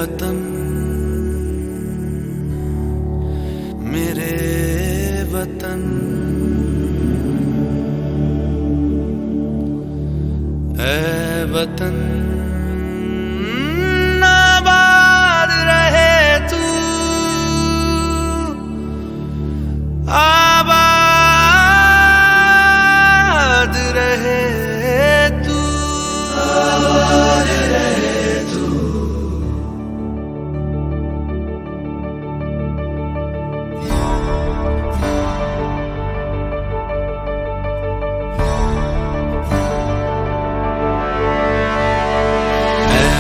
वतन मेरे वतन, ऐ वतन आबाद रहे तू, आबाद रहे तू, आबाद रहे तू।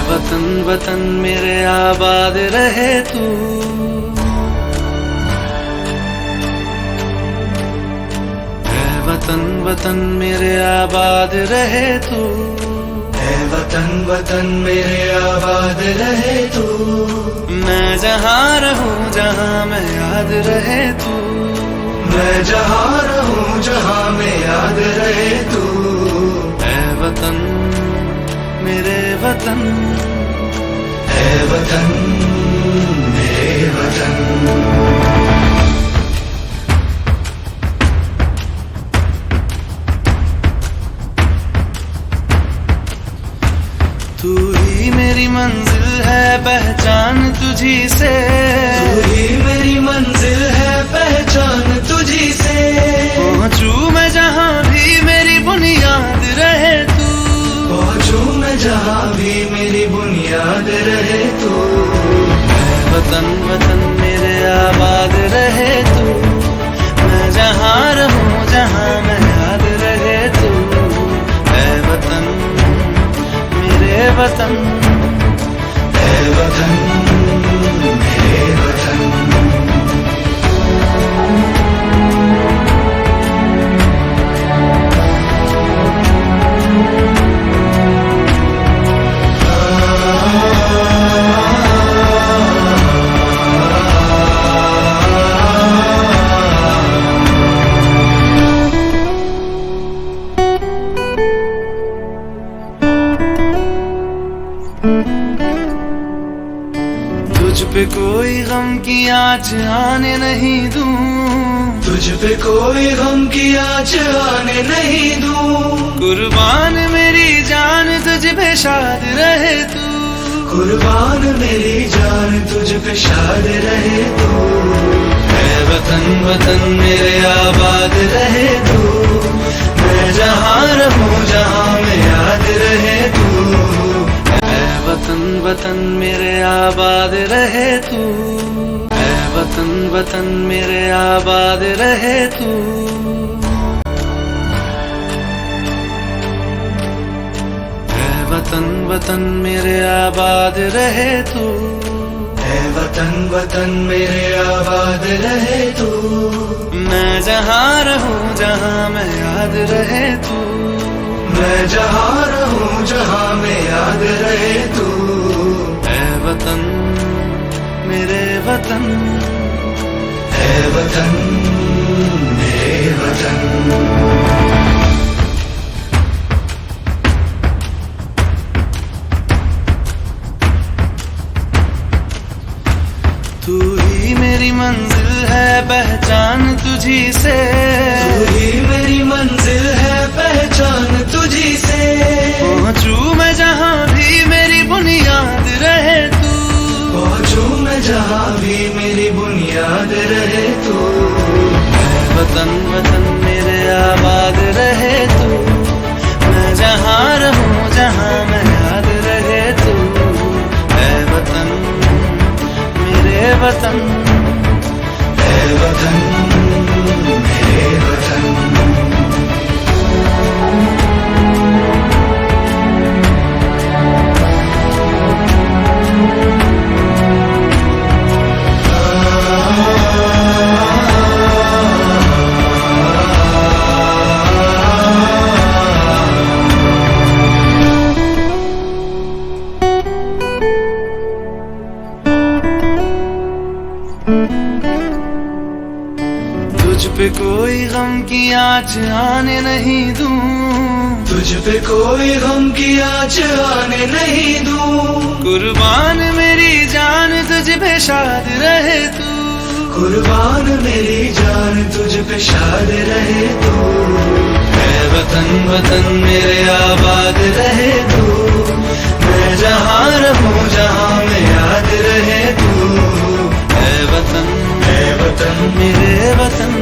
वतन वतन मेरे आबाद रहे तू, ऐ वतन वतन मेरे आबाद रहे तू, ऐ वतन वतन मेरे आबाद रहे तू। मैं जहाँ रहूं जहाँ मैं याद रहे तू, मैं जहाँ रहूं जहाँ मैं याद रहे तू। ऐ वतन मेरे वतन, ऐ वतन मेरे वतन। तू ही मेरी मंजिल है पहचान तुझी से, तू ही मेरी मंजिल है पहचान तुझी से। पहुंचूं मैं जहाँ भी मेरी बुनियाद रहे तू, पहुंचूं मैं जहाँ भी मेरी बुनियाद रहे तू। वतन वतन मेरे आबाद रहे तू, मैं जहाँ रहूं जहाँ मैं याद रहे तू। ऐ वतन मेरे वतन, ऐ वतन मेरे वतन। तुझ पे कोई गम की आँच आने नहीं दूं, तुझ पे कोई गम की आँच आने नहीं दूं। कुर्बान मेरी जान तुझ पे शाद रहे तू, कुर्बान मेरी जान तुझ पे शाद रहे तू। ऐ वतन वतन मेरे आबाद रहे तू, मैं जहाँ रहूं जहाँ मैं याद रहे तू। ऐ वतन वतन मेरे आबाद रहे तू, ऐ वतन वतन मेरे आबाद रहे तू। ऐ वतन वतन मेरे आबाद रहे तू, ऐ वतन वतन मेरे आबाद रहे तू। मैं जहाँ रहूं जहाँ मैं याद रहे तू, मैं जहाँ रहूं जहाँ मैं याद रहे तू। ऐ वतन मेरे वतन, ऐ वतन मेरे वतन। तू ही मेरी मंजिल है पहचान तुझी से, तू ही मेरी मंजिल है पहचान तुझी से। पहुंचूं मैं जहाँ भी मेरी बुनियाद रहे तू, पहुंचूं मैं जहाँ भी मेरी बुनियाद रहे तू। ऐ वतन वतन मेरे आबाद रहे तू, मैं जहाँ रहूं जहाँ मैं याद रहे तू। ऐ वतन मेरे वतन, ऐ वतन मेरे वतन। तुझ पे कोई गम की आँच आने नहीं दूं, तुझ तुझ पे कोई गम की आँच आने नहीं दूं। कुर्बान मेरी जान तुझ पे शाद रहे तू, कुर्बान मेरी जान तुझ पे शाद रहे तू। ऐ वतन वतन मेरे आबाद रहे तू, मैं जहाँ रहूं जहाँ में याद रहे तू। ऐ वतन वतन मेरे वतन